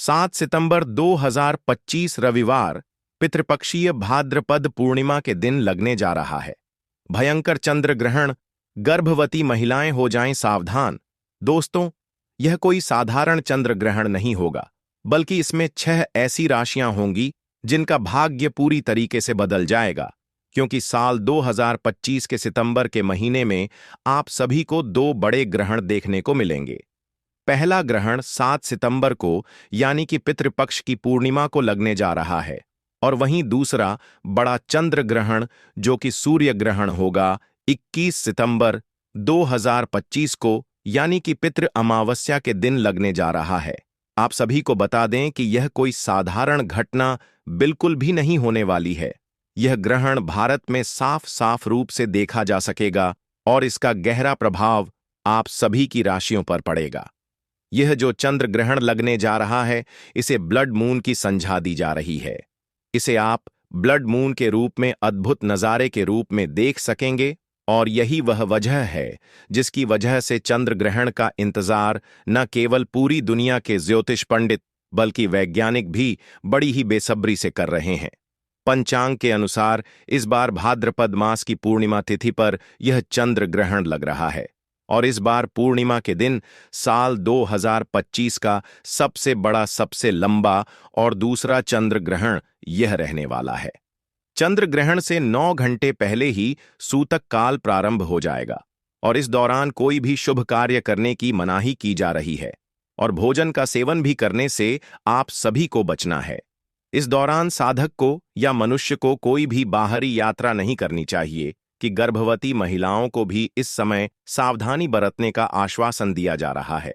7 सितंबर 2025 रविवार पितृपक्षीय भाद्रपद पूर्णिमा के दिन लगने जा रहा है। भयंकर चंद्र ग्रहण, गर्भवती महिलाएं हो जाएं सावधान। दोस्तों, यह कोई साधारण चंद्र ग्रहण नहीं होगा, बल्कि इसमें 6 ऐसी राशियां होंगी जिनका भाग्य पूरी तरीके से बदल जाएगा, क्योंकि साल 2025 के सितंबर के महीने में आप सभी को 2 बड़े ग्रहण देखने को मिलेंगे। पहला ग्रहण 7 सितंबर को यानी कि पितृपक्ष की पूर्णिमा को लगने जा रहा है, और वहीं दूसरा बड़ा चंद्र ग्रहण जो कि सूर्य ग्रहण होगा 21 सितंबर 2025 को यानी कि पितृ अमावस्या के दिन लगने जा रहा है। आप सभी को बता दें कि यह कोई साधारण घटना बिल्कुल भी नहीं होने वाली है। यह ग्रहण भारत में साफ साफ रूप से देखा जा सकेगा और इसका गहरा प्रभाव आप सभी की राशियों पर पड़ेगा। यह जो चंद्र ग्रहण लगने जा रहा है, इसे ब्लड मून की संज्ञा दी जा रही है। इसे आप ब्लड मून के रूप में अद्भुत नज़ारे के रूप में देख सकेंगे, और यही वह वजह है जिसकी वजह से चंद्र ग्रहण का इंतजार न केवल पूरी दुनिया के ज्योतिष पंडित बल्कि वैज्ञानिक भी बड़ी ही बेसब्री से कर रहे हैं। पंचांग के अनुसार इस बार भाद्रपद मास की पूर्णिमा तिथि पर यह चंद्र ग्रहण लग रहा है, और इस बार पूर्णिमा के दिन साल 2025 का सबसे बड़ा, सबसे लंबा और दूसरा चंद्र ग्रहण यह रहने वाला है। चंद्र ग्रहण से 9 घंटे पहले ही सूतक काल प्रारंभ हो जाएगा, और इस दौरान कोई भी शुभ कार्य करने की मनाही की जा रही है, और भोजन का सेवन भी करने से आप सभी को बचना है। इस दौरान साधक को या मनुष्य को कोई भी बाहरी यात्रा नहीं करनी चाहिए कि गर्भवती महिलाओं को भी इस समय सावधानी बरतने का आश्वासन दिया जा रहा है।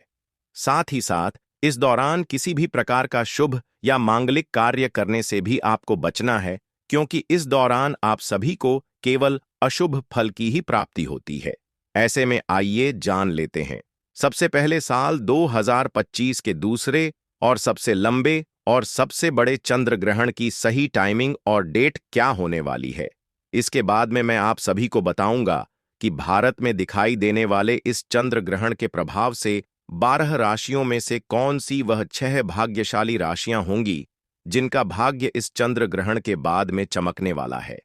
साथ ही साथ इस दौरान किसी भी प्रकार का शुभ या मांगलिक कार्य करने से भी आपको बचना है, क्योंकि इस दौरान आप सभी को केवल अशुभ फल की ही प्राप्ति होती है। ऐसे में आइए जान लेते हैं सबसे पहले साल 2025 के दूसरे और सबसे लंबे और सबसे बड़े चंद्र ग्रहण की सही टाइमिंग और डेट क्या होने वाली है। इसके बाद में मैं आप सभी को बताऊंगा कि भारत में दिखाई देने वाले इस चंद्र ग्रहण के प्रभाव से 12 राशियों में से कौन सी वह 6 भाग्यशाली राशियां होंगी जिनका भाग्य इस चंद्र ग्रहण के बाद में चमकने वाला है।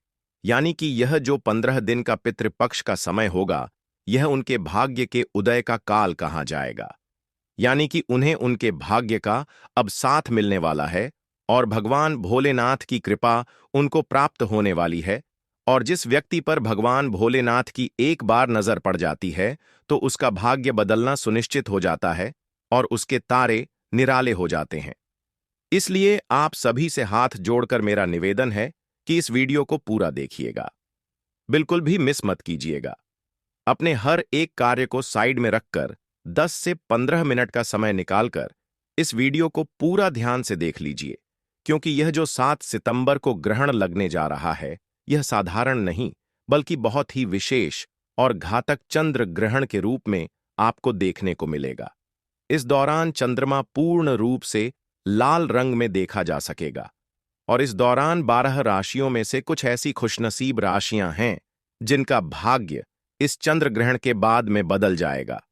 यानी कि यह जो 15 दिन का पितृपक्ष का समय होगा, यह उनके भाग्य के उदय का काल कहा जाएगा। यानी कि उन्हें उनके भाग्य का अब साथ मिलने वाला है, और भगवान भोलेनाथ की कृपा उनको प्राप्त होने वाली है। और जिस व्यक्ति पर भगवान भोलेनाथ की एक बार नजर पड़ जाती है, तो उसका भाग्य बदलना सुनिश्चित हो जाता है और उसके तारे निराले हो जाते हैं। इसलिए आप सभी से हाथ जोड़कर मेरा निवेदन है कि इस वीडियो को पूरा देखिएगा, बिल्कुल भी मिस मत कीजिएगा। अपने हर एक कार्य को साइड में रखकर 10 से 15 मिनट का समय निकालकर इस वीडियो को पूरा ध्यान से देख लीजिए, क्योंकि यह जो 7 सितंबर को ग्रहण लगने जा रहा है, यह साधारण नहीं बल्कि बहुत ही विशेष और घातक चंद्र ग्रहण के रूप में आपको देखने को मिलेगा। इस दौरान चंद्रमा पूर्ण रूप से लाल रंग में देखा जा सकेगा, और इस दौरान 12 राशियों में से कुछ ऐसी खुशनसीब राशियां हैं जिनका भाग्य इस चंद्र ग्रहण के बाद में बदल जाएगा।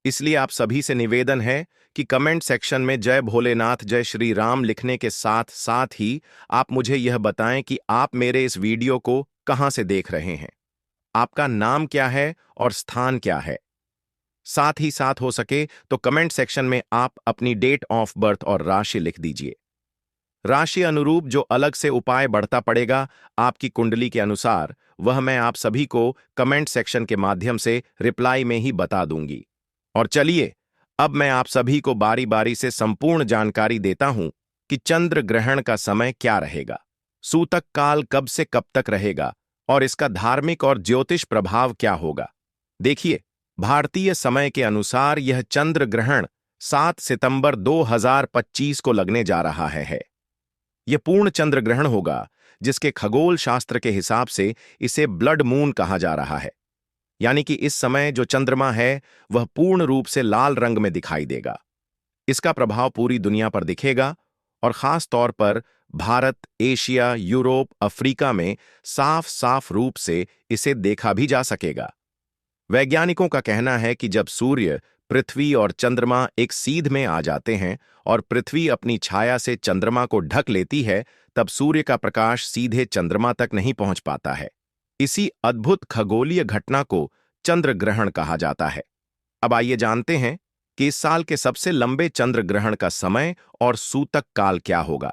इसलिए आप सभी से निवेदन है कि कमेंट सेक्शन में जय भोलेनाथ, जय श्री राम लिखने के साथ साथ ही आप मुझे यह बताएं कि आप मेरे इस वीडियो को कहां से देख रहे हैं, आपका नाम क्या है और स्थान क्या है। साथ ही साथ हो सके तो कमेंट सेक्शन में आप अपनी डेट ऑफ बर्थ और राशि लिख दीजिए। राशि अनुरूप जो अलग से उपाय बढ़ता पड़ेगा आपकी कुंडली के अनुसार, वह मैं आप सभी को कमेंट सेक्शन के माध्यम से रिप्लाई में ही बता दूंगी। और चलिए अब मैं आप सभी को बारी बारी से संपूर्ण जानकारी देता हूं कि चंद्र ग्रहण का समय क्या रहेगा, सूतक काल कब से कब तक रहेगा, और इसका धार्मिक और ज्योतिष प्रभाव क्या होगा। देखिए, भारतीय समय के अनुसार यह चंद्र ग्रहण 7 सितंबर 2025 को लगने जा रहा है। यह पूर्ण चंद्र ग्रहण होगा, जिसके खगोल शास्त्र के हिसाब से इसे ब्लड मून कहा जा रहा है। यानी कि इस समय जो चंद्रमा है वह पूर्ण रूप से लाल रंग में दिखाई देगा। इसका प्रभाव पूरी दुनिया पर दिखेगा, और खास तौर पर भारत, एशिया, यूरोप, अफ्रीका में साफ साफ रूप से इसे देखा भी जा सकेगा। वैज्ञानिकों का कहना है कि जब सूर्य पृथ्वी और चंद्रमा एक सीध में आ जाते हैं और पृथ्वी अपनी छाया से चंद्रमा को ढक लेती है, तब सूर्य का प्रकाश सीधे चंद्रमा तक नहीं पहुंच पाता है। इसी अद्भुत खगोलीय घटना को चंद्र ग्रहण कहा जाता है। अब आइए जानते हैं कि इस साल के सबसे लंबे चंद्र ग्रहण का समय और सूतक काल क्या होगा।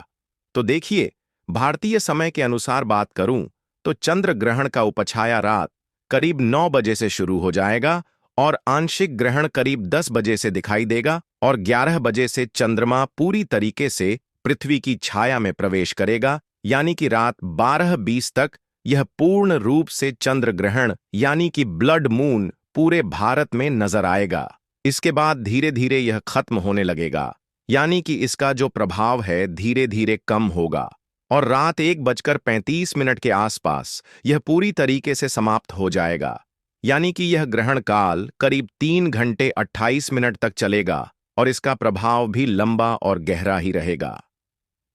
तो देखिए, भारतीय समय के अनुसार बात करूं तो चंद्र ग्रहण का उपछाया रात करीब 9 बजे से शुरू हो जाएगा और आंशिक ग्रहण करीब 10 बजे से दिखाई देगा और 11 बजे से चंद्रमा पूरी तरीके से पृथ्वी की छाया में प्रवेश करेगा, यानी कि रात 12:20 तक यह पूर्ण रूप से चंद्र ग्रहण यानी कि ब्लड मून पूरे भारत में नजर आएगा। इसके बाद धीरे धीरे यह खत्म होने लगेगा, यानी कि इसका जो प्रभाव है धीरे धीरे कम होगा और रात 1:35 के आसपास यह पूरी तरीके से समाप्त हो जाएगा, यानी कि यह ग्रहण काल करीब 3 घंटे 28 मिनट तक चलेगा और इसका प्रभाव भी लंबा और गहरा ही रहेगा।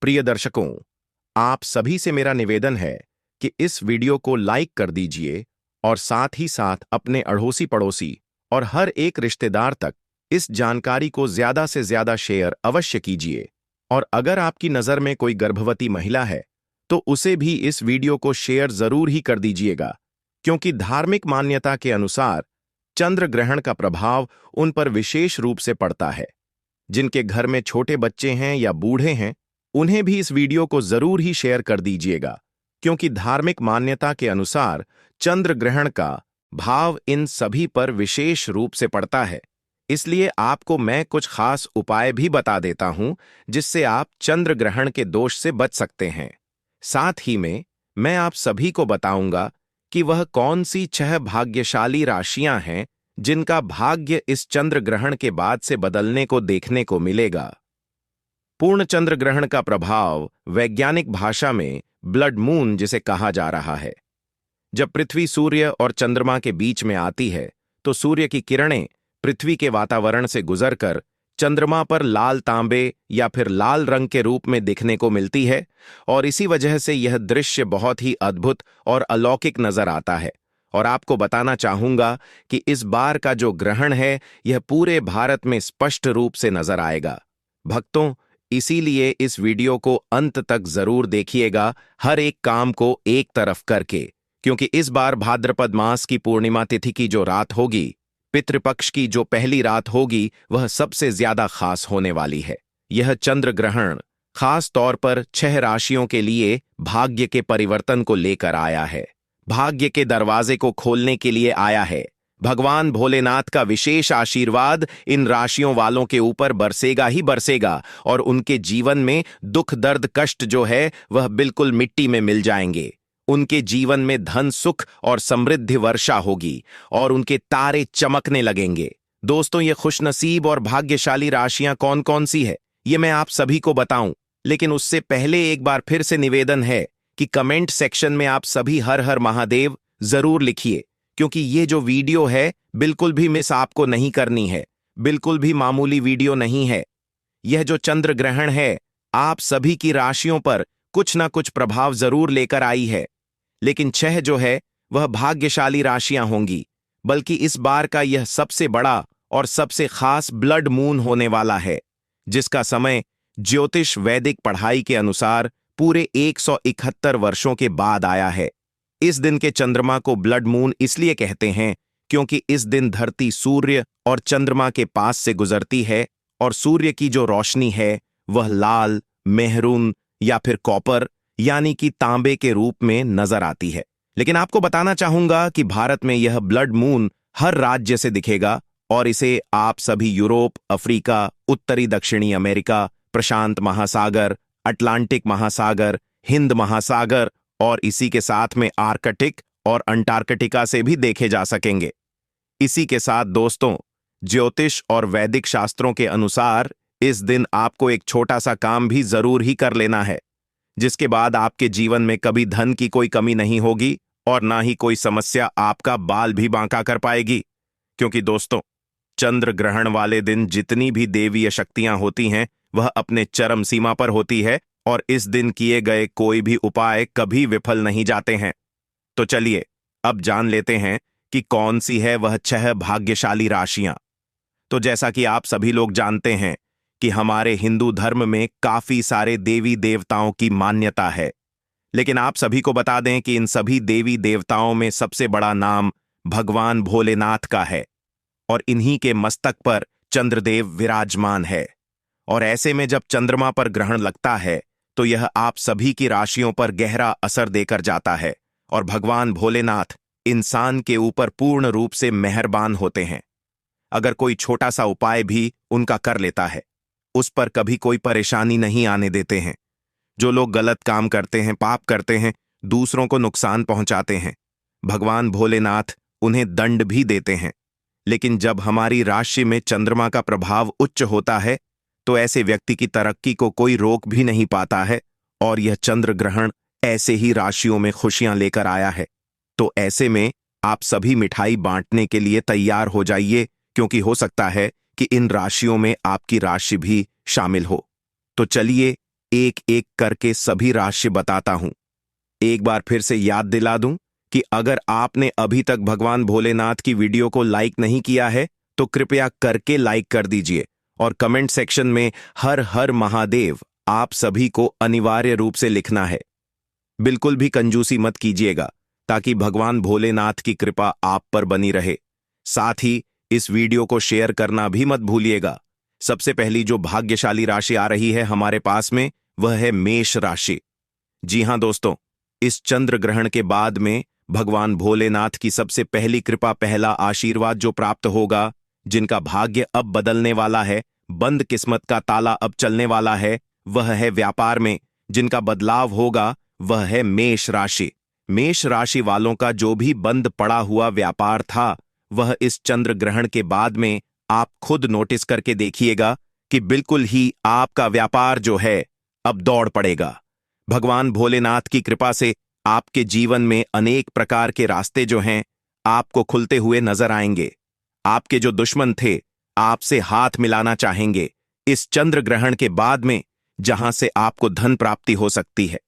प्रिय दर्शकों, आप सभी से मेरा निवेदन है कि इस वीडियो को लाइक कर दीजिए और साथ ही साथ अपने अड़ोसी पड़ोसी और हर एक रिश्तेदार तक इस जानकारी को ज्यादा से ज्यादा शेयर अवश्य कीजिए। और अगर आपकी नज़र में कोई गर्भवती महिला है तो उसे भी इस वीडियो को शेयर जरूर ही कर दीजिएगा, क्योंकि धार्मिक मान्यता के अनुसार चंद्र ग्रहण का प्रभाव उन पर विशेष रूप से पड़ता है। जिनके घर में छोटे बच्चे हैं या बूढ़े हैं, उन्हें भी इस वीडियो को जरूर ही शेयर कर दीजिएगा, क्योंकि धार्मिक मान्यता के अनुसार चंद्र ग्रहण का भाव इन सभी पर विशेष रूप से पड़ता है। इसलिए आपको मैं कुछ खास उपाय भी बता देता हूं जिससे आप चंद्र ग्रहण के दोष से बच सकते हैं। साथ ही में मैं आप सभी को बताऊंगा कि वह कौन सी 6 भाग्यशाली राशियां हैं जिनका भाग्य इस चंद्र ग्रहण के बाद से बदलने को देखने को मिलेगा। पूर्ण चंद्र ग्रहण का प्रभाव वैज्ञानिक भाषा में ब्लड मून जिसे कहा जा रहा है। जब पृथ्वी सूर्य और चंद्रमा के बीच में आती है तो सूर्य की किरणें पृथ्वी के वातावरण से गुजरकर चंद्रमा पर लाल तांबे या फिर लाल रंग के रूप में दिखने को मिलती है और इसी वजह से यह दृश्य बहुत ही अद्भुत और अलौकिक नजर आता है। और आपको बताना चाहूंगा कि इस बार का जो ग्रहण है यह पूरे भारत में स्पष्ट रूप से नजर आएगा। भक्तों, इसीलिए इस वीडियो को अंत तक जरूर देखिएगा, हर एक काम को एक तरफ करके, क्योंकि इस बार भाद्रपद मास की पूर्णिमा तिथि की जो रात होगी, पितृपक्ष की जो पहली रात होगी, वह सबसे ज्यादा खास होने वाली है। यह चंद्र ग्रहण खास तौर पर 6 राशियों के लिए भाग्य के परिवर्तन को लेकर आया है, भाग्य के दरवाजे को खोलने के लिए आया है। भगवान भोलेनाथ का विशेष आशीर्वाद इन राशियों वालों के ऊपर बरसेगा ही बरसेगा और उनके जीवन में दुख दर्द कष्ट जो है वह बिल्कुल मिट्टी में मिल जाएंगे। उनके जीवन में धन सुख और समृद्धि वर्षा होगी और उनके तारे चमकने लगेंगे। दोस्तों, ये खुशनसीब और भाग्यशाली राशियां कौन कौन सी है ये मैं आप सभी को बताऊं, लेकिन उससे पहले एक बार फिर से निवेदन है कि कमेंट सेक्शन में आप सभी हर हर महादेव जरूर लिखिए, क्योंकि ये जो वीडियो है बिल्कुल भी मिस आपको नहीं करनी है, बिल्कुल भी मामूली वीडियो नहीं है। यह जो चंद्र ग्रहण है आप सभी की राशियों पर कुछ ना कुछ प्रभाव जरूर लेकर आई है, लेकिन 6 जो है वह भाग्यशाली राशियां होंगी, बल्कि इस बार का यह सबसे बड़ा और सबसे खास ब्लड मून होने वाला है, जिसका समय ज्योतिष वैदिक पढ़ाई के अनुसार पूरे 171 वर्षों के बाद आया है। इस दिन के चंद्रमा को ब्लड मून इसलिए कहते हैं क्योंकि इस दिन धरती सूर्य और चंद्रमा के पास से गुजरती है और सूर्य की जो रोशनी है वह लाल, मेहरून या फिर कॉपर यानी कि तांबे के रूप में नजर आती है। लेकिन आपको बताना चाहूंगा कि भारत में यह ब्लड मून हर राज्य से दिखेगा और इसे आप सभी यूरोप, अफ्रीका, उत्तरी दक्षिणी अमेरिका, प्रशांत महासागर, अटलांटिक महासागर, हिंद महासागर और इसी के साथ में आर्कटिक और अंटार्कटिका से भी देखे जा सकेंगे। इसी के साथ दोस्तों, ज्योतिष और वैदिक शास्त्रों के अनुसार इस दिन आपको एक छोटा सा काम भी जरूर ही कर लेना है, जिसके बाद आपके जीवन में कभी धन की कोई कमी नहीं होगी और ना ही कोई समस्या आपका बाल भी बांका कर पाएगी। क्योंकि दोस्तों, चंद्र ग्रहण वाले दिन जितनी भी देवीय शक्तियां होती हैं वह अपने चरम सीमा पर होती है और इस दिन किए गए कोई भी उपाय कभी विफल नहीं जाते हैं। तो चलिए अब जान लेते हैं कि कौन सी है वह 6 भाग्यशाली राशियां। तो जैसा कि आप सभी लोग जानते हैं कि हमारे हिंदू धर्म में काफी सारे देवी देवताओं की मान्यता है। लेकिन आप सभी को बता दें कि इन सभी देवी देवताओं में सबसे बड़ा नाम भगवान भोलेनाथ का है और इन्हीं के मस्तक पर चंद्रदेव विराजमान है। और ऐसे में जब चंद्रमा पर ग्रहण लगता है तो यह आप सभी की राशियों पर गहरा असर देकर जाता है और भगवान भोलेनाथ इंसान के ऊपर पूर्ण रूप से मेहरबान होते हैं। अगर कोई छोटा सा उपाय भी उनका कर लेता है, उस पर कभी कोई परेशानी नहीं आने देते हैं। जो लोग गलत काम करते हैं, पाप करते हैं, दूसरों को नुकसान पहुंचाते हैं, भगवान भोलेनाथ उन्हें दंड भी देते हैं। लेकिन जब हमारी राशि में चंद्रमा का प्रभाव उच्च होता है तो ऐसे व्यक्ति की तरक्की को कोई रोक भी नहीं पाता है और यह चंद्र ग्रहण ऐसे ही राशियों में खुशियां लेकर आया है। तो ऐसे में आप सभी मिठाई बांटने के लिए तैयार हो जाइए, क्योंकि हो सकता है कि इन राशियों में आपकी राशि भी शामिल हो। तो चलिए एक एक करके सभी राशि बताता हूं। एक बार फिर से याद दिला दूं कि अगर आपने अभी तक भगवान भोलेनाथ की वीडियो को लाइक नहीं किया है तो कृपया करके लाइक कर दीजिए और कमेंट सेक्शन में हर हर महादेव आप सभी को अनिवार्य रूप से लिखना है। बिल्कुल भी कंजूसी मत कीजिएगा ताकि भगवान भोलेनाथ की कृपा आप पर बनी रहे। साथ ही इस वीडियो को शेयर करना भी मत भूलिएगा। सबसे पहली जो भाग्यशाली राशि आ रही है हमारे पास में, वह है मेष राशि। जी हां दोस्तों, इस चंद्र ग्रहण के बाद में भगवान भोलेनाथ की सबसे पहली कृपा, पहला आशीर्वाद जो प्राप्त होगा, जिनका भाग्य अब बदलने वाला है, बंद किस्मत का ताला अब चलने वाला है, वह है व्यापार में जिनका बदलाव होगा, वह है मेष राशि। मेष राशि वालों का जो भी बंद पड़ा हुआ व्यापार था, वह इस चंद्र ग्रहण के बाद में आप खुद नोटिस करके देखिएगा कि बिल्कुल ही आपका व्यापार जो है अब दौड़ पड़ेगा। भगवान भोलेनाथ की कृपा से आपके जीवन में अनेक प्रकार के रास्ते जो हैं आपको खुलते हुए नजर आएंगे। आपके जो दुश्मन थे आपसे हाथ मिलाना चाहेंगे इस चंद्र ग्रहण के बाद में, जहां से आपको धन प्राप्ति हो सकती है।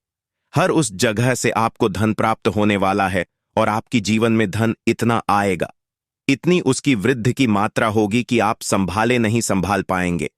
हर उस जगह से आपको धन प्राप्त होने वाला है और आपकी जीवन में धन इतना आएगा, इतनी उसकी वृद्धि की मात्रा होगी कि आप संभाले नहीं संभाल पाएंगे।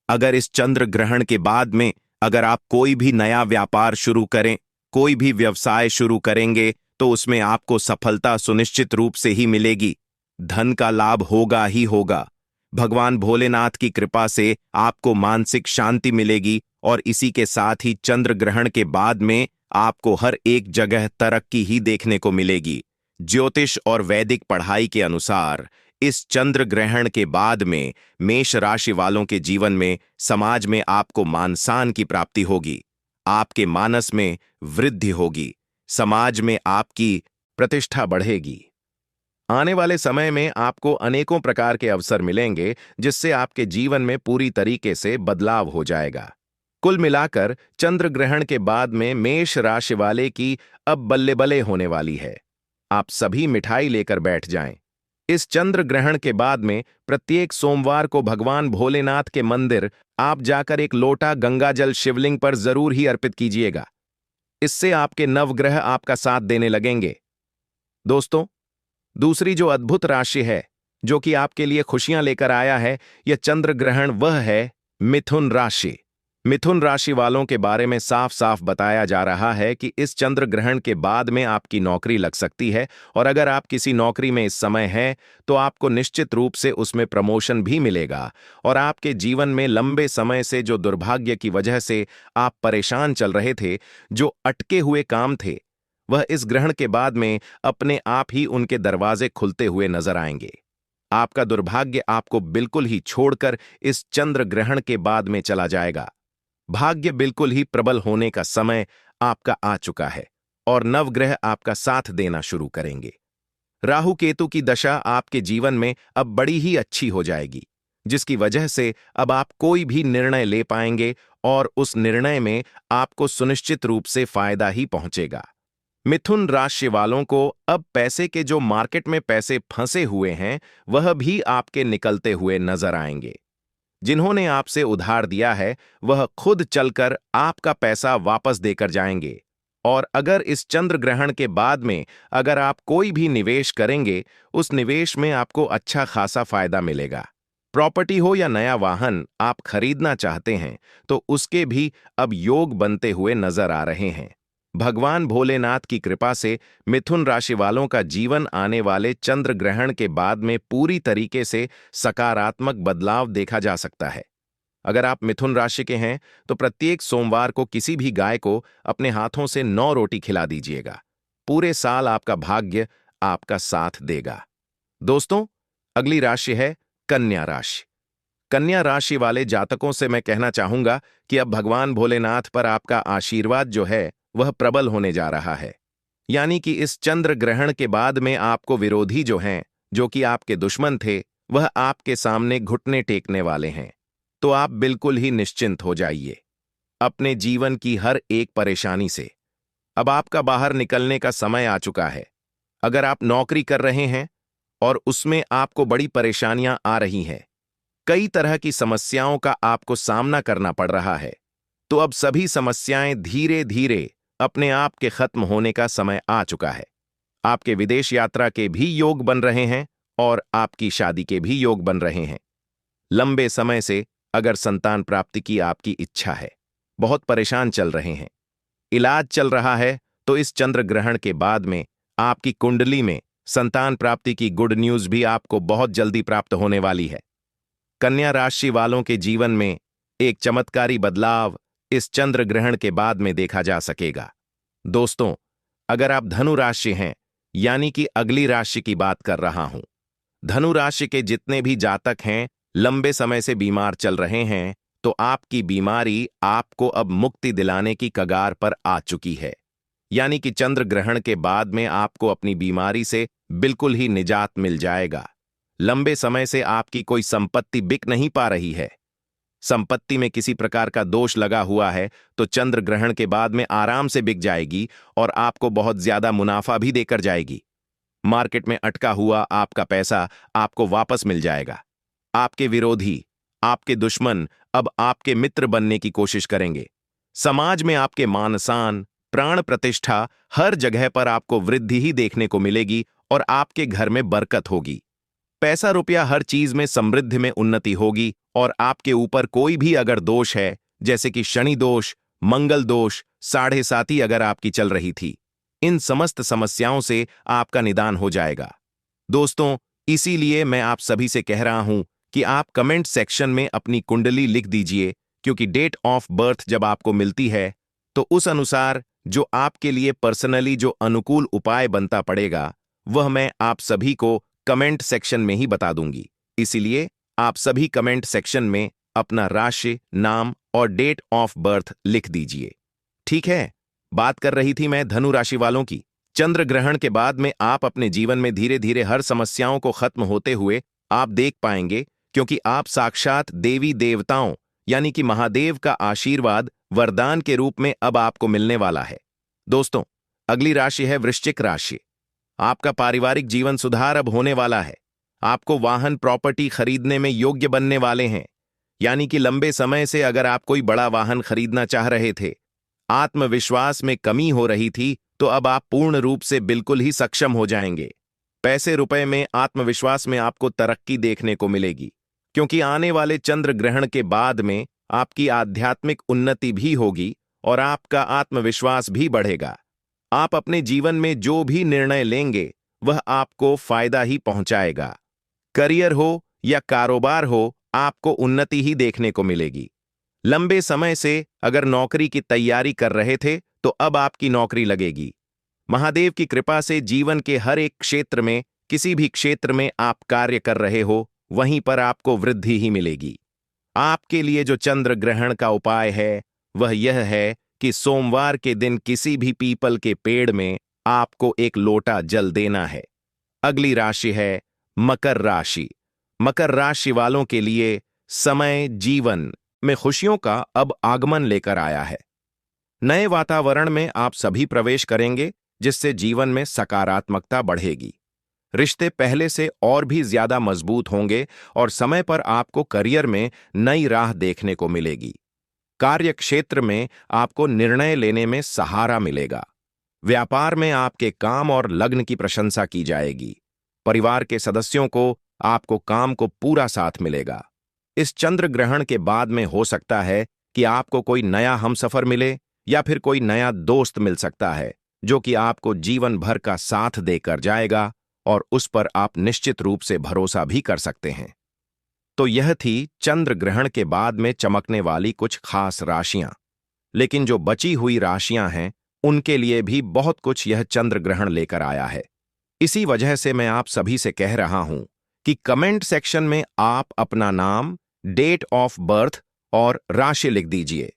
अगर इस चंद्र ग्रहण के बाद में अगर आप कोई भी नया व्यापार शुरू करें, कोई भी व्यवसाय शुरू करेंगे, तो उसमें आपको सफलता सुनिश्चित रूप से ही मिलेगी। धन का लाभ होगा ही होगा। भगवान भोलेनाथ की कृपा से आपको मानसिक शांति मिलेगी और इसी के साथ ही चंद्र ग्रहण के बाद में आपको हर एक जगह तरक्की ही देखने को मिलेगी। ज्योतिष और वैदिक पढ़ाई के अनुसार इस चंद्र ग्रहण के बाद में मेष राशि वालों के जीवन में, समाज में आपको मान सम्मान की प्राप्ति होगी, आपके मानस में वृद्धि होगी, समाज में आपकी प्रतिष्ठा बढ़ेगी। आने वाले समय में आपको अनेकों प्रकार के अवसर मिलेंगे जिससे आपके जीवन में पूरी तरीके से बदलाव हो जाएगा। कुल मिलाकर चंद्र ग्रहण के बाद में मेष राशि वाले की अब बल्ले बल्ले होने वाली है। आप सभी मिठाई लेकर बैठ जाएं। इस चंद्र ग्रहण के बाद में प्रत्येक सोमवार को भगवान भोलेनाथ के मंदिर आप जाकर एक लोटा गंगाजल शिवलिंग पर जरूर ही अर्पित कीजिएगा। इससे आपके नवग्रह आपका साथ देने लगेंगे। दोस्तों, दूसरी जो अद्भुत राशि है जो कि आपके लिए खुशियां लेकर आया है यह चंद्र ग्रहण, वह है मिथुन राशि। मिथुन राशि वालों के बारे में साफ साफ बताया जा रहा है कि इस चंद्र ग्रहण के बाद में आपकी नौकरी लग सकती है और अगर आप किसी नौकरी में इस समय हैं तो आपको निश्चित रूप से उसमें प्रमोशन भी मिलेगा और आपके जीवन में लंबे समय से जो दुर्भाग्य की वजह से आप परेशान चल रहे थे, जो अटके हुए काम थे, वह इस ग्रहण के बाद में अपने आप ही उनके दरवाजे खुलते हुए नजर आएंगे। आपका दुर्भाग्य आपको बिल्कुल ही छोड़कर इस चंद्र ग्रहण के बाद में चला जाएगा। भाग्य बिल्कुल ही प्रबल होने का समय आपका आ चुका है और नवग्रह आपका साथ देना शुरू करेंगे। राहु केतु की दशा आपके जीवन में अब बड़ी ही अच्छी हो जाएगी, जिसकी वजह से अब आप कोई भी निर्णय ले पाएंगे और उस निर्णय में आपको सुनिश्चित रूप से फायदा ही पहुंचेगा। मिथुन राशि वालों को अब पैसे के जो मार्केट में पैसे फंसे हुए हैं वह भी आपके निकलते हुए नजर आएंगे। जिन्होंने आपसे उधार दिया है वह खुद चलकर आपका पैसा वापस देकर जाएंगे। और अगर इस चंद्र ग्रहण के बाद में अगर आप कोई भी निवेश करेंगे, उस निवेश में आपको अच्छा खासा फायदा मिलेगा। प्रॉपर्टी हो या नया वाहन आप खरीदना चाहते हैं तो उसके भी अब योग बनते हुए नजर आ रहे हैं। भगवान भोलेनाथ की कृपा से मिथुन राशि वालों का जीवन आने वाले चंद्र ग्रहण के बाद में पूरी तरीके से सकारात्मक बदलाव देखा जा सकता है। अगर आप मिथुन राशि के हैं तो प्रत्येक सोमवार को किसी भी गाय को अपने हाथों से 9 रोटी खिला दीजिएगा। पूरे साल आपका भाग्य आपका साथ देगा। दोस्तों, अगली राशि है कन्या राशि। कन्या राशि वाले जातकों से मैं कहना चाहूंगा कि अब भगवान भोलेनाथ पर आपका आशीर्वाद जो है वह प्रबल होने जा रहा है। यानी कि इस चंद्र ग्रहण के बाद में आपको विरोधी जो हैं, जो कि आपके दुश्मन थे, वह आपके सामने घुटने टेकने वाले हैं। तो आप बिल्कुल ही निश्चिंत हो जाइए अपने जीवन की हर एक परेशानी से। अब आपका बाहर निकलने का समय आ चुका है। अगर आप नौकरी कर रहे हैं और उसमें आपको बड़ी परेशानियां आ रही हैं, कई तरह की समस्याओं का आपको सामना करना पड़ रहा है, तो अब सभी समस्याएं धीरे धीरे अपने आप के खत्म होने का समय आ चुका है। आपके विदेश यात्रा के भी योग बन रहे हैं और आपकी शादी के भी योग बन रहे हैं। लंबे समय से अगर संतान प्राप्ति की आपकी इच्छा है, बहुत परेशान चल रहे हैं, इलाज चल रहा है, तो इस चंद्र ग्रहण के बाद में आपकी कुंडली में संतान प्राप्ति की गुड न्यूज भी आपको बहुत जल्दी प्राप्त होने वाली है। कन्या राशि वालों के जीवन में एक चमत्कारी बदलाव इस चंद्र ग्रहण के बाद में देखा जा सकेगा। दोस्तों, अगर आप धनु राशि हैं, यानी कि अगली राशि की बात कर रहा हूं, धनु राशि के जितने भी जातक हैं, लंबे समय से बीमार चल रहे हैं, तो आपकी बीमारी आपको अब मुक्ति दिलाने की कगार पर आ चुकी है। यानी कि चंद्र ग्रहण के बाद में आपको अपनी बीमारी से बिल्कुल ही निजात मिल जाएगा। लंबे समय से आपकी कोई संपत्ति बिक नहीं पा रही है, संपत्ति में किसी प्रकार का दोष लगा हुआ है, तो चंद्र ग्रहण के बाद में आराम से बिक जाएगी और आपको बहुत ज्यादा मुनाफा भी देकर जाएगी। मार्केट में अटका हुआ आपका पैसा आपको वापस मिल जाएगा। आपके विरोधी, आपके दुश्मन अब आपके मित्र बनने की कोशिश करेंगे। समाज में आपके मान सम्मान, प्राण प्रतिष्ठा, हर जगह पर आपको वृद्धि ही देखने को मिलेगी और आपके घर में बरकत होगी। पैसा रुपया हर चीज में समृद्धि में उन्नति होगी और आपके ऊपर कोई भी अगर दोष है, जैसे कि शनि दोष, मंगल दोष, साढ़े साती अगर आपकी चल रही थी, इन समस्त समस्याओं से आपका निदान हो जाएगा। दोस्तों, इसीलिए मैं आप सभी से कह रहा हूं कि आप कमेंट सेक्शन में अपनी कुंडली लिख दीजिए, क्योंकि डेट ऑफ बर्थ जब आपको मिलती है तो उस अनुसार जो आपके लिए पर्सनली जो अनुकूल उपाय बनता पड़ेगा, वह मैं आप सभी को कमेंट सेक्शन में ही बता दूंगी। इसीलिए आप सभी कमेंट सेक्शन में अपना राशि, नाम और डेट ऑफ बर्थ लिख दीजिए। ठीक है, बात कर रही थी मैं धनु राशि वालों की। चंद्र ग्रहण के बाद में आप अपने जीवन में धीरे धीरे हर समस्याओं को खत्म होते हुए आप देख पाएंगे, क्योंकि आप साक्षात देवी देवताओं यानी कि महादेव का आशीर्वाद वरदान के रूप में अब आपको मिलने वाला है। दोस्तों, अगली राशि है वृश्चिक राशि। आपका पारिवारिक जीवन सुधार अब होने वाला है। आपको वाहन प्रॉपर्टी खरीदने में योग्य बनने वाले हैं। यानी कि लंबे समय से अगर आप कोई बड़ा वाहन खरीदना चाह रहे थे, आत्मविश्वास में कमी हो रही थी, तो अब आप पूर्ण रूप से बिल्कुल ही सक्षम हो जाएंगे। पैसे रुपए में, आत्मविश्वास में आपको तरक्की देखने को मिलेगी, क्योंकि आने वाले चंद्र ग्रहण के बाद में आपकी आध्यात्मिक उन्नति भी होगी और आपका आत्मविश्वास भी बढ़ेगा। आप अपने जीवन में जो भी निर्णय लेंगे वह आपको फायदा ही पहुंचाएगा। करियर हो या कारोबार हो, आपको उन्नति ही देखने को मिलेगी। लंबे समय से अगर नौकरी की तैयारी कर रहे थे, तो अब आपकी नौकरी लगेगी। महादेव की कृपा से जीवन के हर एक क्षेत्र में, किसी भी क्षेत्र में आप कार्य कर रहे हो, वहीं पर आपको वृद्धि ही मिलेगी। आपके लिए जो चंद्र ग्रहण का उपाय है वह यह है कि सोमवार के दिन किसी भी पीपल के पेड़ में आपको एक लोटा जल देना है। अगली राशि है मकर राशि। मकर राशि वालों के लिए समय जीवन में खुशियों का अब आगमन लेकर आया है। नए वातावरण में आप सभी प्रवेश करेंगे, जिससे जीवन में सकारात्मकता बढ़ेगी। रिश्ते पहले से और भी ज्यादा मजबूत होंगे और समय पर आपको करियर में नई राह देखने को मिलेगी। कार्य क्षेत्र में आपको निर्णय लेने में सहारा मिलेगा। व्यापार में आपके काम और लग्न की प्रशंसा की जाएगी। परिवार के सदस्यों को आपको काम को पूरा साथ मिलेगा। इस चंद्र ग्रहण के बाद में हो सकता है कि आपको कोई नया हमसफर मिले या फिर कोई नया दोस्त मिल सकता है जो कि आपको जीवन भर का साथ देकर जाएगा और उस पर आप निश्चित रूप से भरोसा भी कर सकते हैं। तो यह थी चंद्र ग्रहण के बाद में चमकने वाली कुछ खास राशियां। लेकिन जो बची हुई राशियां हैं उनके लिए भी बहुत कुछ यह चंद्र ग्रहण लेकर आया है। इसी वजह से मैं आप सभी से कह रहा हूं कि कमेंट सेक्शन में आप अपना नाम, डेट ऑफ बर्थ और राशि लिख दीजिए।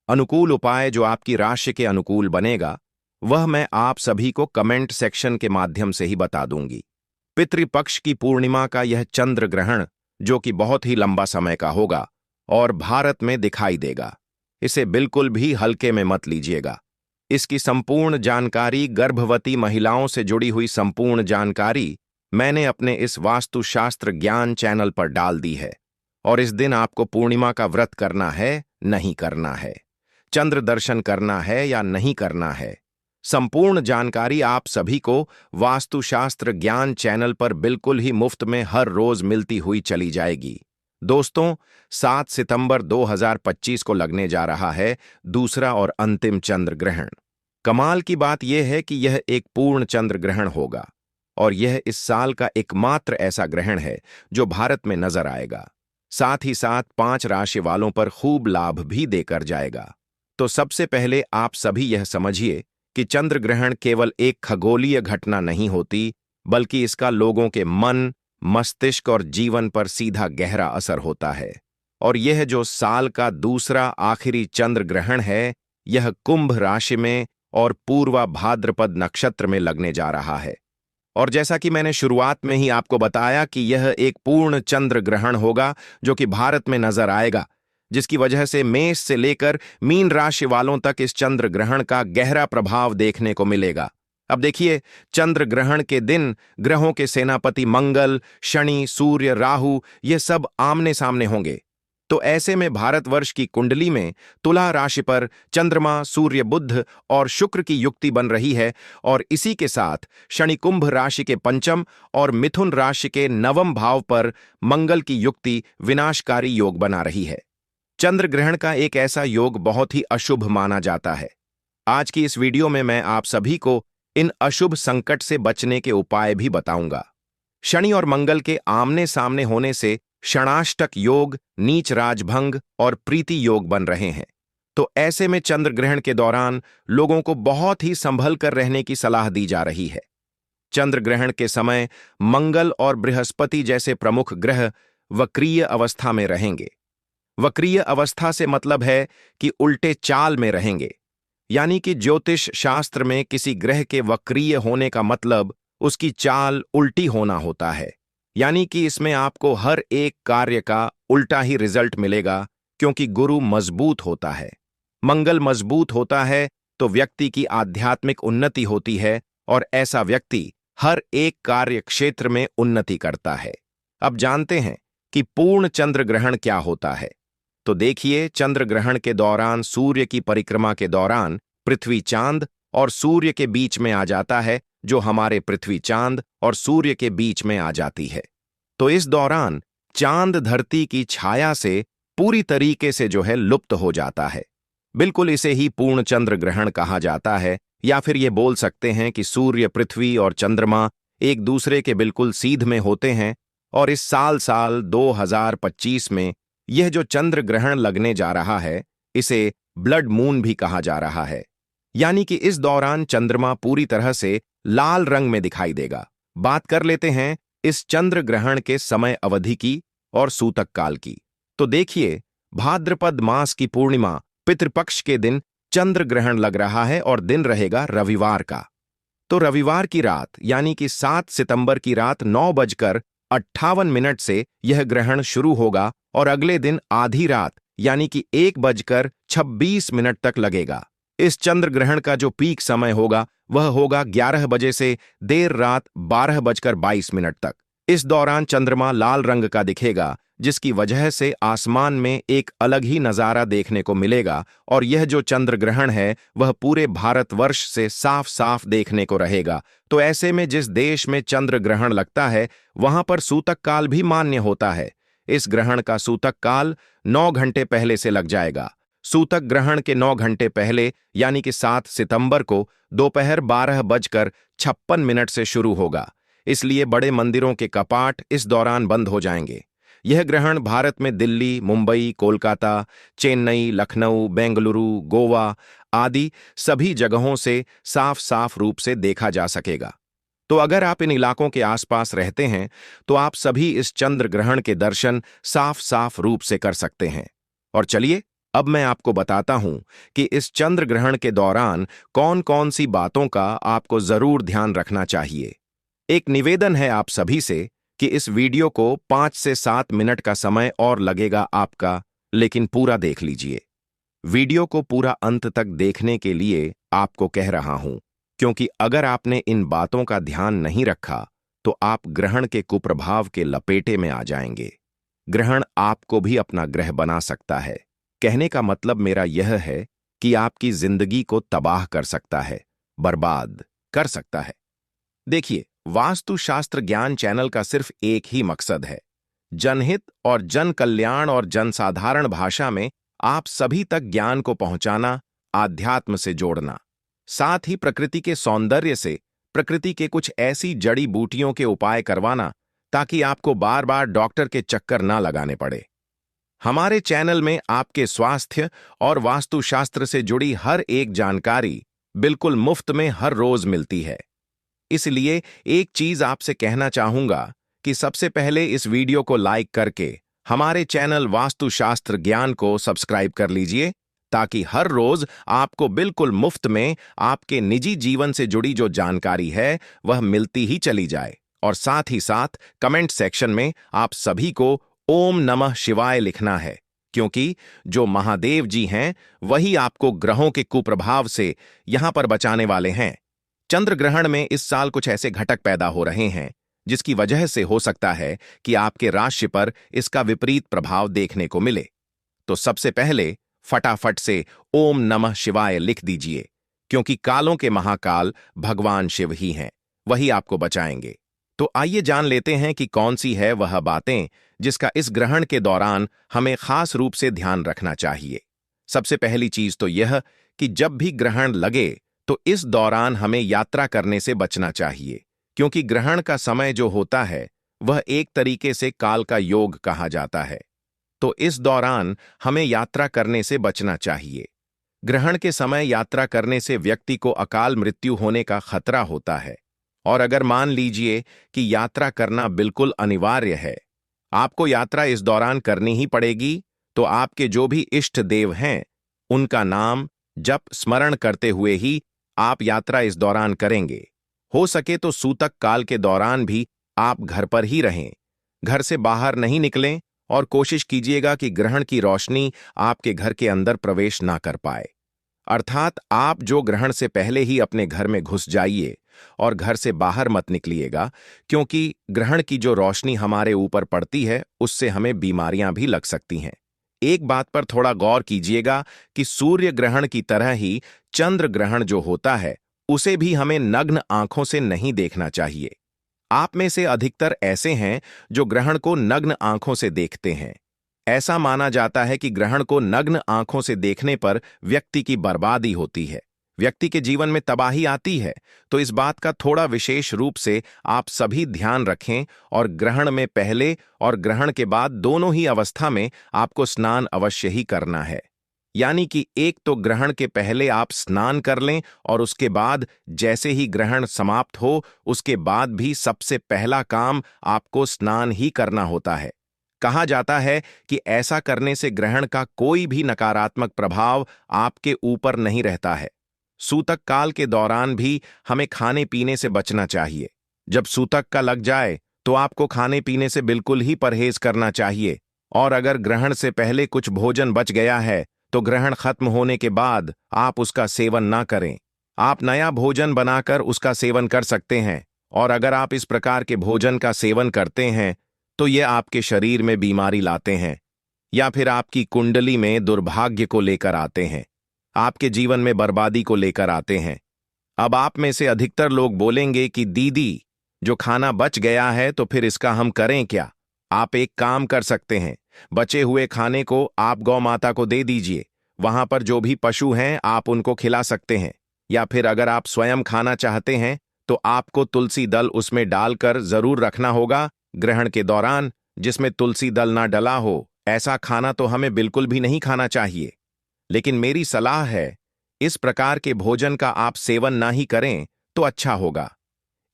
अनुकूल उपाय जो आपकी राशि के अनुकूल बनेगा वह मैं आप सभी को कमेंट सेक्शन के माध्यम से ही बता दूंगी। पितृपक्ष की पूर्णिमा का यह चंद्र ग्रहण जो कि बहुत ही लंबा समय का होगा और भारत में दिखाई देगा, इसे बिल्कुल भी हल्के में मत लीजिएगा। इसकी संपूर्ण जानकारी, गर्भवती महिलाओं से जुड़ी हुई संपूर्ण जानकारी मैंने अपने इस वास्तुशास्त्र ज्ञान चैनल पर डाल दी है। और इस दिन आपको पूर्णिमा का व्रत करना है, नहीं करना है, चंद्र दर्शन करना है या नहीं करना है, संपूर्ण जानकारी आप सभी को वास्तुशास्त्र ज्ञान चैनल पर बिल्कुल ही मुफ्त में हर रोज मिलती हुई चली जाएगी। दोस्तों, 7 सितंबर 2025 को लगने जा रहा है दूसरा और अंतिम चंद्र ग्रहण। कमाल की बात यह है कि यह एक पूर्ण चंद्र ग्रहण होगा और यह इस साल का एकमात्र ऐसा ग्रहण है जो भारत में नजर आएगा। साथ ही साथ 5 राशि वालों पर खूब लाभ भी देकर जाएगा। तो सबसे पहले आप सभी यह समझिए कि चंद्र ग्रहण केवल एक खगोलीय घटना नहीं होती, बल्कि इसका लोगों के मन, मस्तिष्क और जीवन पर सीधा गहरा असर होता है। और यह जो साल का दूसरा आखिरी चंद्र ग्रहण है, यह कुंभ राशि में और पूर्वा भाद्रपद नक्षत्र में लगने जा रहा है। और जैसा कि मैंने शुरुआत में ही आपको बताया कि यह एक पूर्ण चंद्र ग्रहण होगा जो कि भारत में नजर आएगा, जिसकी वजह से मेष से लेकर मीन राशि वालों तक इस चंद्र ग्रहण का गहरा प्रभाव देखने को मिलेगा। अब देखिए, चंद्र ग्रहण के दिन ग्रहों के सेनापति मंगल, शनि, सूर्य, राहु ये सब आमने सामने होंगे। तो ऐसे में भारतवर्ष की कुंडली में तुला राशि पर चंद्रमा, सूर्य, बुध और शुक्र की युक्ति बन रही है और इसी के साथ शनि कुंभ राशि के पंचम और मिथुन राशि के नवम भाव पर मंगल की युक्ति विनाशकारी योग बना रही है। चंद्र ग्रहण का एक ऐसा योग बहुत ही अशुभ माना जाता है। आज की इस वीडियो में मैं आप सभी को इन अशुभ संकट से बचने के उपाय भी बताऊंगा। शनि और मंगल के आमने सामने होने से षणाष्टक योग, नीच राजभंग और प्रीति योग बन रहे हैं। तो ऐसे में चंद्र ग्रहण के दौरान लोगों को बहुत ही संभल कर रहने की सलाह दी जा रही है। चंद्र ग्रहण के समय मंगल और बृहस्पति जैसे प्रमुख ग्रह वक्रीय अवस्था में रहेंगे। वक्रीय अवस्था से मतलब है कि उल्टे चाल में रहेंगे, यानी कि ज्योतिष शास्त्र में किसी ग्रह के वक्रीय होने का मतलब उसकी चाल उल्टी होना होता है। यानी कि इसमें आपको हर एक कार्य का उल्टा ही रिजल्ट मिलेगा, क्योंकि गुरु मजबूत होता है, मंगल मजबूत होता है तो व्यक्ति की आध्यात्मिक उन्नति होती है और ऐसा व्यक्ति हर एक कार्य क्षेत्र में उन्नति करता है। अब जानते हैं कि पूर्ण चंद्र ग्रहण क्या होता है। तो देखिए, चंद्र ग्रहण के दौरान सूर्य की परिक्रमा के दौरान पृथ्वी चांद और सूर्य के बीच में आ जाता है, जो हमारे पृथ्वी चांद और सूर्य के बीच में आ जाती है। तो इस दौरान चांद धरती की छाया से पूरी तरीके से जो है लुप्त हो जाता है। बिल्कुल इसे ही पूर्ण चंद्र ग्रहण कहा जाता है, या फिर ये बोल सकते हैं कि सूर्य, पृथ्वी और चंद्रमा एक दूसरे के बिल्कुल सीध में होते हैं। और इस साल 2025 में यह जो चंद्र ग्रहण लगने जा रहा है, इसे ब्लड मून भी कहा जा रहा है। यानी कि इस दौरान चंद्रमा पूरी तरह से लाल रंग में दिखाई देगा। बात कर लेते हैं इस चंद्र ग्रहण के समय अवधि की और सूतक काल की। तो देखिए, भाद्रपद मास की पूर्णिमा पितृपक्ष के दिन चंद्र ग्रहण लग रहा है और दिन रहेगा रविवार का। तो रविवार की रात यानी कि 7 सितंबर की रात 9:58 से यह ग्रहण शुरू होगा और अगले दिन आधी रात यानी कि 1:26 तक लगेगा। इस चंद्र ग्रहण का जो पीक समय होगा वह होगा 11 बजे से देर रात 12:22 तक। इस दौरान चंद्रमा लाल रंग का दिखेगा, जिसकी वजह से आसमान में एक अलग ही नज़ारा देखने को मिलेगा और यह जो चंद्र ग्रहण है वह पूरे भारतवर्ष से साफ साफ देखने को रहेगा। तो ऐसे में जिस देश में चंद्र ग्रहण लगता है वहां पर सूतक काल भी मान्य होता है। इस ग्रहण का सूतक काल 9 घंटे पहले से लग जाएगा। सूतक ग्रहण के 9 घंटे पहले यानी कि 7 सितंबर को दोपहर 12:56 से शुरू होगा। इसलिए बड़े मंदिरों के कपाट इस दौरान बंद हो जाएंगे। यह ग्रहण भारत में दिल्ली, मुंबई, कोलकाता, चेन्नई, लखनऊ, बेंगलुरु, गोवा आदि सभी जगहों से साफ साफ रूप से देखा जा सकेगा। तो अगर आप इन इलाकों के आसपास रहते हैं तो आप सभी इस चंद्र ग्रहण के दर्शन साफ साफ रूप से कर सकते हैं। और चलिए अब मैं आपको बताता हूं कि इस चंद्र ग्रहण के दौरान कौन कौन सी बातों का आपको जरूर ध्यान रखना चाहिए। एक निवेदन है आप सभी से कि इस वीडियो को 5 से 7 मिनट का समय और लगेगा आपका, लेकिन पूरा देख लीजिए। वीडियो को पूरा अंत तक देखने के लिए आपको कह रहा हूं, क्योंकि अगर आपने इन बातों का ध्यान नहीं रखा तो आप ग्रहण के कुप्रभाव के लपेटे में आ जाएंगे। ग्रहण आपको भी अपना ग्रह बना सकता है। कहने का मतलब मेरा यह है कि आपकी जिंदगी को तबाह कर सकता है, बर्बाद कर सकता है। देखिए, वास्तुशास्त्र ज्ञान चैनल का सिर्फ एक ही मकसद है, जनहित और जन कल्याण और जनसाधारण भाषा में आप सभी तक ज्ञान को पहुंचाना, आध्यात्म से जोड़ना, साथ ही प्रकृति के सौंदर्य से प्रकृति के कुछ ऐसी जड़ी बूटियों के उपाय करवाना ताकि आपको बार बार डॉक्टर के चक्कर ना लगाने पड़े। हमारे चैनल में आपके स्वास्थ्य और वास्तुशास्त्र से जुड़ी हर एक जानकारी बिल्कुल मुफ्त में हर रोज मिलती है। इसलिए एक चीज आपसे कहना चाहूंगा कि सबसे पहले इस वीडियो को लाइक करके हमारे चैनल वास्तुशास्त्र ज्ञान को सब्सक्राइब कर लीजिए, ताकि हर रोज आपको बिल्कुल मुफ्त में आपके निजी जीवन से जुड़ी जो जानकारी है वह मिलती ही चली जाए। और साथ ही साथ कमेंट सेक्शन में आप सभी को ओम नमः शिवाय लिखना है, क्योंकि जो महादेव जी हैं वही आपको ग्रहों के कुप्रभाव से यहां पर बचाने वाले हैं। चंद्र ग्रहण में इस साल कुछ ऐसे घटक पैदा हो रहे हैं जिसकी वजह से हो सकता है कि आपके राशि पर इसका विपरीत प्रभाव देखने को मिले। तो सबसे पहले फटाफट से ओम नमः शिवाय लिख दीजिए, क्योंकि कालों के महाकाल भगवान शिव ही हैं, वही आपको बचाएंगे। तो आइए जान लेते हैं कि कौन सी है वह बातें जिसका इस ग्रहण के दौरान हमें खास रूप से ध्यान रखना चाहिए। सबसे पहली चीज तो यह कि जब भी ग्रहण लगे तो इस दौरान हमें यात्रा करने से बचना चाहिए, क्योंकि ग्रहण का समय जो होता है वह एक तरीके से काल का योग कहा जाता है। तो इस दौरान हमें यात्रा करने से बचना चाहिए। ग्रहण के समय यात्रा करने से व्यक्ति को अकाल मृत्यु होने का खतरा होता है। और अगर मान लीजिए कि यात्रा करना बिल्कुल अनिवार्य है, आपको यात्रा इस दौरान करनी ही पड़ेगी, तो आपके जो भी इष्ट देव हैं उनका नाम जप स्मरण करते हुए ही आप यात्रा इस दौरान करेंगे। हो सके तो सूतक काल के दौरान भी आप घर पर ही रहें, घर से बाहर नहीं निकलें और कोशिश कीजिएगा कि ग्रहण की रोशनी आपके घर के अंदर प्रवेश ना कर पाए। अर्थात आप जो ग्रहण से पहले ही अपने घर में घुस जाइए और घर से बाहर मत निकलिएगा, क्योंकि ग्रहण की जो रोशनी हमारे ऊपर पड़ती है उससे हमें बीमारियां भी लग सकती हैं। एक बात पर थोड़ा गौर कीजिएगा कि सूर्य ग्रहण की तरह ही चंद्र ग्रहण जो होता है उसे भी हमें नग्न आंखों से नहीं देखना चाहिए। आप में से अधिकतर ऐसे हैं जो ग्रहण को नग्न आंखों से देखते हैं। ऐसा माना जाता है कि ग्रहण को नग्न आंखों से देखने पर व्यक्ति की बर्बादी होती है, व्यक्ति के जीवन में तबाही आती है। तो इस बात का थोड़ा विशेष रूप से आप सभी ध्यान रखें और ग्रहण में पहले और ग्रहण के बाद दोनों ही अवस्था में आपको स्नान अवश्य ही करना है। यानी कि एक तो ग्रहण के पहले आप स्नान कर लें और उसके बाद जैसे ही ग्रहण समाप्त हो उसके बाद भी सबसे पहला काम आपको स्नान ही करना होता है। कहा जाता है कि ऐसा करने से ग्रहण का कोई भी नकारात्मक प्रभाव आपके ऊपर नहीं रहता है। सूतक काल के दौरान भी हमें खाने पीने से बचना चाहिए। जब सूतक का लग जाए तो आपको खाने पीने से बिल्कुल ही परहेज करना चाहिए, और अगर ग्रहण से पहले कुछ भोजन बच गया है तो ग्रहण खत्म होने के बाद आप उसका सेवन ना करें। आप नया भोजन बनाकर उसका सेवन कर सकते हैं, और अगर आप इस प्रकार के भोजन का सेवन करते हैं तो ये आपके शरीर में बीमारी लाते हैं या फिर आपकी कुंडली में दुर्भाग्य को लेकर आते हैं, आपके जीवन में बर्बादी को लेकर आते हैं। अब आप में से अधिकतर लोग बोलेंगे कि दीदी, जो खाना बच गया है तो फिर इसका हम करें क्या? आप एक काम कर सकते हैं, बचे हुए खाने को आप गौ माता को दे दीजिए। वहां पर जो भी पशु हैं आप उनको खिला सकते हैं। या फिर अगर आप स्वयं खाना चाहते हैं तो आपको तुलसी दल उसमें डालकर जरूर रखना होगा ग्रहण के दौरान। जिसमें तुलसी दल ना डला हो ऐसा खाना तो हमें बिल्कुल भी नहीं खाना चाहिए। लेकिन मेरी सलाह है, इस प्रकार के भोजन का आप सेवन ना ही करें तो अच्छा होगा।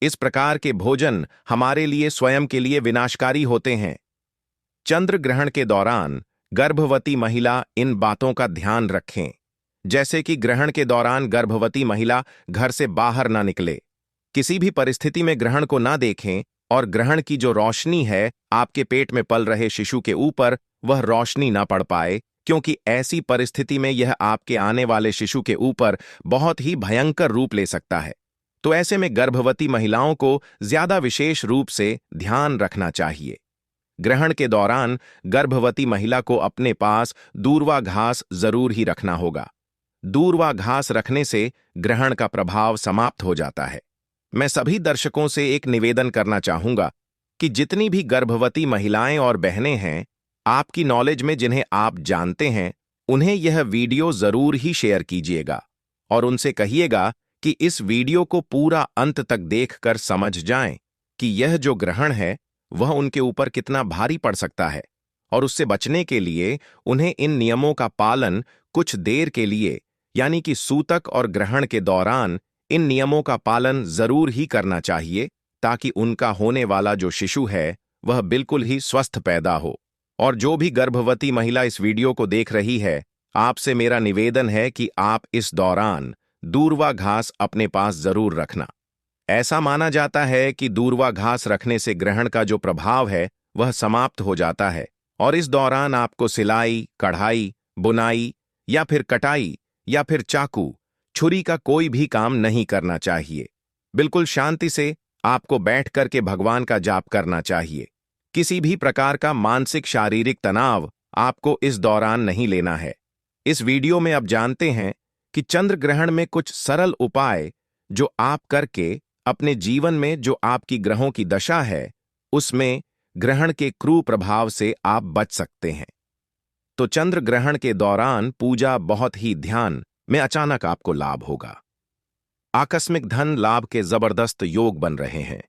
इस प्रकार के भोजन हमारे लिए स्वयं के लिए विनाशकारी होते हैं। चंद्र ग्रहण के दौरान गर्भवती महिला इन बातों का ध्यान रखें, जैसे कि ग्रहण के दौरान गर्भवती महिला घर से बाहर ना निकले, किसी भी परिस्थिति में ग्रहण को ना देखें, और ग्रहण की जो रोशनी है आपके पेट में पल रहे शिशु के ऊपर वह रोशनी ना पड़ पाए, क्योंकि ऐसी परिस्थिति में यह आपके आने वाले शिशु के ऊपर बहुत ही भयंकर रूप ले सकता है। तो ऐसे में गर्भवती महिलाओं को ज्यादा विशेष रूप से ध्यान रखना चाहिए। ग्रहण के दौरान गर्भवती महिला को अपने पास दूर्वा घास जरूर ही रखना होगा। दूर्वा घास रखने से ग्रहण का प्रभाव समाप्त हो जाता है। मैं सभी दर्शकों से एक निवेदन करना चाहूंगा कि जितनी भी गर्भवती महिलाएं और बहनें हैं, आपकी नॉलेज में जिन्हें आप जानते हैं, उन्हें यह वीडियो जरूर ही शेयर कीजिएगा और उनसे कहिएगा कि इस वीडियो को पूरा अंत तक देखकर समझ जाएं कि यह जो ग्रहण है वह उनके ऊपर कितना भारी पड़ सकता है, और उससे बचने के लिए उन्हें इन नियमों का पालन कुछ देर के लिए, यानी कि सूतक और ग्रहण के दौरान इन नियमों का पालन जरूर ही करना चाहिए, ताकि उनका होने वाला जो शिशु है वह बिल्कुल ही स्वस्थ पैदा हो। और जो भी गर्भवती महिला इस वीडियो को देख रही है, आपसे मेरा निवेदन है कि आप इस दौरान दूर्वा घास अपने पास जरूर रखना। ऐसा माना जाता है कि दूर्वा घास रखने से ग्रहण का जो प्रभाव है वह समाप्त हो जाता है, और इस दौरान आपको सिलाई, कढ़ाई, बुनाई या फिर कटाई या फिर चाकू, छुरी का कोई भी काम नहीं करना चाहिए। बिल्कुल शांति से आपको बैठ करके भगवान का जाप करना चाहिए। किसी भी प्रकार का मानसिक शारीरिक तनाव आपको इस दौरान नहीं लेना है। इस वीडियो में अब जानते हैं कि चंद्र ग्रहण में कुछ सरल उपाय जो आप करके अपने जीवन में जो आपकी ग्रहों की दशा है उसमें ग्रहण के क्रूर प्रभाव से आप बच सकते हैं। तो चंद्र ग्रहण के दौरान पूजा बहुत ही ध्यान में अचानक आपको लाभ होगा। आकस्मिक धन लाभ के जबरदस्त योग बन रहे हैं।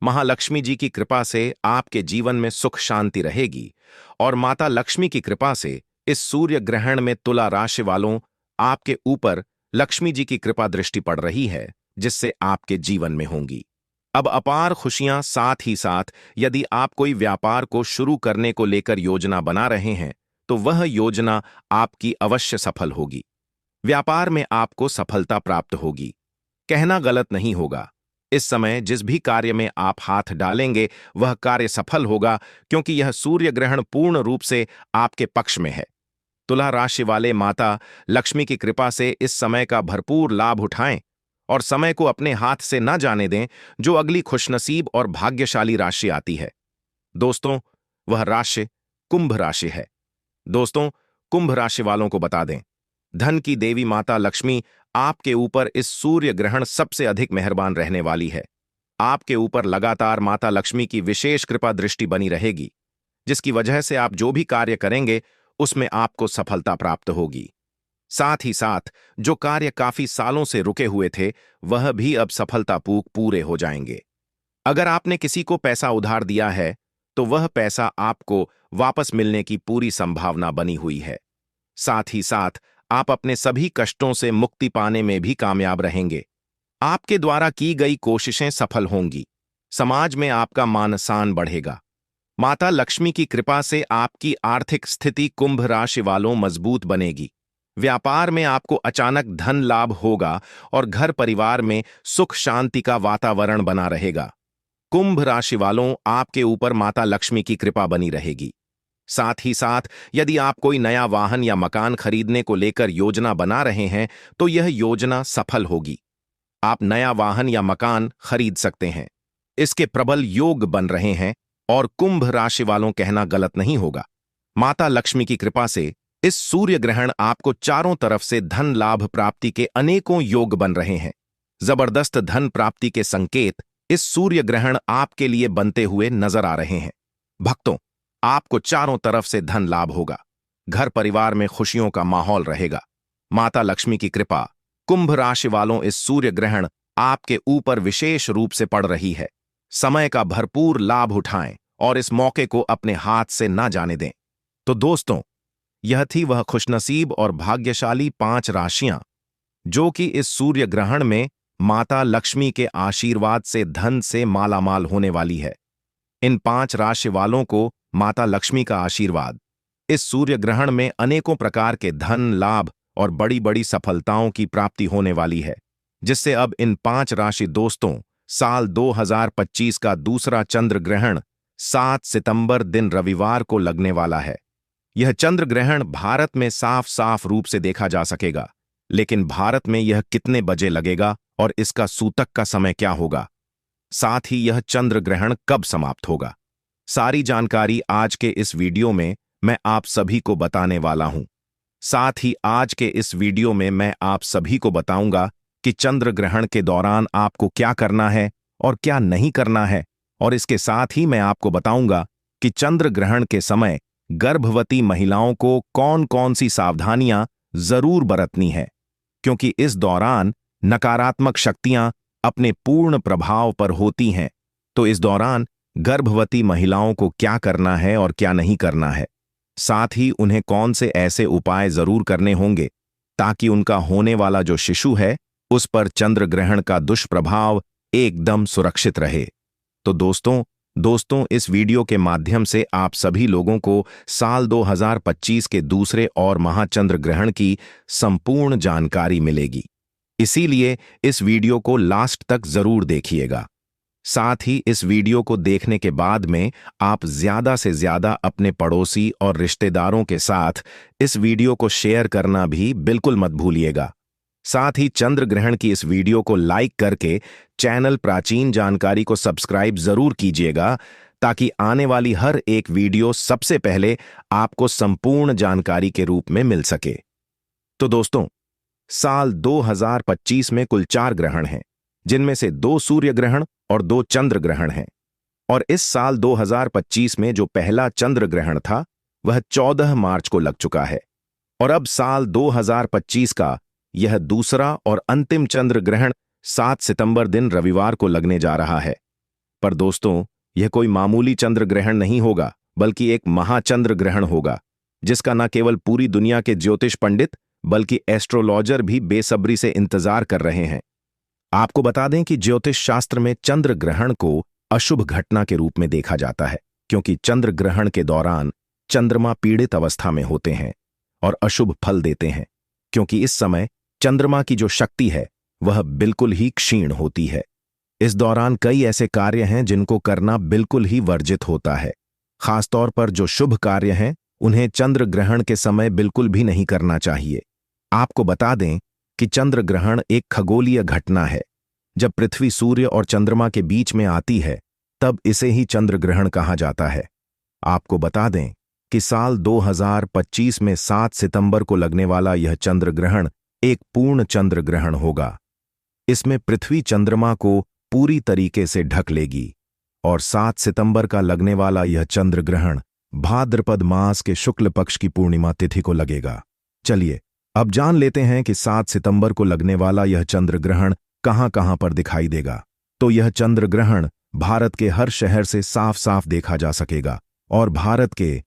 महालक्ष्मी जी की कृपा से आपके जीवन में सुख शांति रहेगी, और माता लक्ष्मी की कृपा से इस सूर्य ग्रहण में तुला राशि वालों आपके ऊपर लक्ष्मी जी की कृपा दृष्टि पड़ रही है, जिससे आपके जीवन में होंगी अब अपार खुशियां। साथ ही साथ यदि आप कोई व्यापार को शुरू करने को लेकर योजना बना रहे हैं तो वह योजना आपकी अवश्य सफल होगी। व्यापार में आपको सफलता प्राप्त होगी। कहना गलत नहीं होगा, इस समय जिस भी कार्य में आप हाथ डालेंगे वह कार्य सफल होगा, क्योंकि यह सूर्य ग्रहण पूर्ण रूप से आपके पक्ष में है। तुला राशि वाले माता लक्ष्मी की कृपा से इस समय का भरपूर लाभ उठाएं और समय को अपने हाथ से न जाने दें जो अगली खुशनसीब और भाग्यशाली राशि आती है। दोस्तों, वह राशि कुंभ राशि है। दोस्तों, कुंभ राशि वालों को बता दें, धन की देवी माता लक्ष्मी आपके ऊपर इस सूर्य ग्रहण सबसे अधिक मेहरबान रहने वाली है। आपके ऊपर लगातार माता लक्ष्मी की विशेष कृपा दृष्टि बनी रहेगी, जिसकी वजह से आप जो भी कार्य करेंगे उसमें आपको सफलता प्राप्त होगी। साथ ही साथ जो कार्य काफी सालों से रुके हुए थे वह भी अब सफलतापूर्वक पूरे हो जाएंगे। अगर आपने किसी को पैसा उधार दिया है तो वह पैसा आपको वापस मिलने की पूरी संभावना बनी हुई है। साथ ही साथ आप अपने सभी कष्टों से मुक्ति पाने में भी कामयाब रहेंगे। आपके द्वारा की गई कोशिशें सफल होंगी। समाज में आपका मान सम्मान बढ़ेगा। माता लक्ष्मी की कृपा से आपकी आर्थिक स्थिति कुंभ राशि वालों मजबूत बनेगी। व्यापार में आपको अचानक धन लाभ होगा और घर परिवार में सुख शांति का वातावरण बना रहेगा। कुंभ राशि वालों, आपके ऊपर माता लक्ष्मी की कृपा बनी रहेगी। साथ ही साथ यदि आप कोई नया वाहन या मकान खरीदने को लेकर योजना बना रहे हैं तो यह योजना सफल होगी। आप नया वाहन या मकान खरीद सकते हैं। इसके प्रबल योग बन रहे हैं। और कुंभ राशि वालों कहना गलत नहीं होगा। माता लक्ष्मी की कृपा से इस सूर्य ग्रहण आपको चारों तरफ से धन लाभ प्राप्ति के अनेकों योग बन रहे हैं। जबरदस्त धन प्राप्ति के संकेत इस सूर्य ग्रहण आपके लिए बनते हुए नजर आ रहे हैं। भक्तों, आपको चारों तरफ से धन लाभ होगा। घर परिवार में खुशियों का माहौल रहेगा। माता लक्ष्मी की कृपा कुंभ राशि वालों इस सूर्य ग्रहण आपके ऊपर विशेष रूप से पड़ रही है। समय का भरपूर लाभ उठाएं और इस मौके को अपने हाथ से ना जाने दें। तो दोस्तों, यह थी वह खुशनसीब और भाग्यशाली 5 राशियां जो कि इस सूर्य ग्रहण में माता लक्ष्मी के आशीर्वाद से धन से मालामाल होने वाली है। इन 5 राशि वालों को माता लक्ष्मी का आशीर्वाद इस सूर्य ग्रहण में अनेकों प्रकार के धन लाभ और बड़ी बड़ी सफलताओं की प्राप्ति होने वाली है, जिससे अब इन 5 राशि दोस्तों साल 2025 का दूसरा चंद्र ग्रहण 7 सितंबर दिन रविवार को लगने वाला है। यह चंद्र ग्रहण भारत में साफ साफ रूप से देखा जा सकेगा, लेकिन भारत में यह कितने बजे लगेगा और इसका सूतक का समय क्या होगा, साथ ही यह चंद्र ग्रहण कब समाप्त होगा, सारी जानकारी आज के इस वीडियो में मैं आप सभी को बताने वाला हूं। साथ ही आज के इस वीडियो में मैं आप सभी को बताऊंगा कि चंद्र ग्रहण के दौरान आपको क्या करना है और क्या नहीं करना है, और इसके साथ ही मैं आपको बताऊंगा कि चंद्र ग्रहण के समय गर्भवती महिलाओं को कौन कौन सी सावधानियां जरूर बरतनी है, क्योंकि इस दौरान नकारात्मक शक्तियां अपने पूर्ण प्रभाव पर होती हैं। तो इस दौरान गर्भवती महिलाओं को क्या करना है और क्या नहीं करना है, साथ ही उन्हें कौन से ऐसे उपाय जरूर करने होंगे ताकि उनका होने वाला जो शिशु है उस पर चंद्र ग्रहण का दुष्प्रभाव एकदम सुरक्षित रहे। तो दोस्तों इस वीडियो के माध्यम से आप सभी लोगों को साल 2025 के दूसरे और महाचंद्र ग्रहण की संपूर्ण जानकारी मिलेगी, इसीलिए इस वीडियो को लास्ट तक जरूर देखिएगा। साथ ही इस वीडियो को देखने के बाद में आप ज्यादा से ज्यादा अपने पड़ोसी और रिश्तेदारों के साथ इस वीडियो को शेयर करना भी बिल्कुल मत भूलिएगा। साथ ही चंद्र ग्रहण की इस वीडियो को लाइक करके चैनल प्राचीन जानकारी को सब्सक्राइब जरूर कीजिएगा, ताकि आने वाली हर एक वीडियो सबसे पहले आपको संपूर्ण जानकारी के रूप में मिल सके। तो दोस्तों, साल 2025 में कुल 4 ग्रहण हैं, जिनमें से 2 सूर्य ग्रहण और 2 चंद्र ग्रहण हैं। और इस साल 2025 में जो पहला चंद्र ग्रहण था वह 14 मार्च को लग चुका है, और अब साल 2025 का यह दूसरा और अंतिम चंद्र ग्रहण 7 सितंबर दिन रविवार को लगने जा रहा है। पर दोस्तों, यह कोई मामूली चंद्र ग्रहण नहीं होगा, बल्कि एक महाचंद्र ग्रहण होगा, जिसका न केवल पूरी दुनिया के ज्योतिष पंडित बल्कि एस्ट्रोलॉजर भी बेसब्री से इंतजार कर रहे हैं। आपको बता दें कि ज्योतिष शास्त्र में चंद्र ग्रहण को अशुभ घटना के रूप में देखा जाता है, क्योंकि चंद्र ग्रहण के दौरान चंद्रमा पीड़ित अवस्था में होते हैं और अशुभ फल देते हैं, क्योंकि इस समय चंद्रमा की जो शक्ति है वह बिल्कुल ही क्षीण होती है। इस दौरान कई ऐसे कार्य हैं जिनको करना बिल्कुल ही वर्जित होता है। खासतौर पर जो शुभ कार्य हैं उन्हें चंद्र ग्रहण के समय बिल्कुल भी नहीं करना चाहिए। आपको बता दें कि चंद्र ग्रहण एक खगोलीय घटना है। जब पृथ्वी सूर्य और चंद्रमा के बीच में आती है तब इसे ही चंद्र ग्रहण कहा जाता है। आपको बता दें कि साल 2025 में 7 सितंबर को लगने वाला यह चंद्र ग्रहण एक पूर्ण चंद्र ग्रहण होगा। इसमें पृथ्वी चंद्रमा को पूरी तरीके से ढक लेगी, और 7 सितंबर का लगने वाला यह चंद्र ग्रहण भाद्रपद मास के शुक्ल पक्ष की पूर्णिमा तिथि को लगेगा। चलिए अब जान लेते हैं कि 7 सितंबर को लगने वाला यह चंद्र ग्रहण कहां कहां पर दिखाई देगा। तो यह चंद्र ग्रहण भारत के हर शहर से साफ साफ देखा जा सकेगा, और भारत के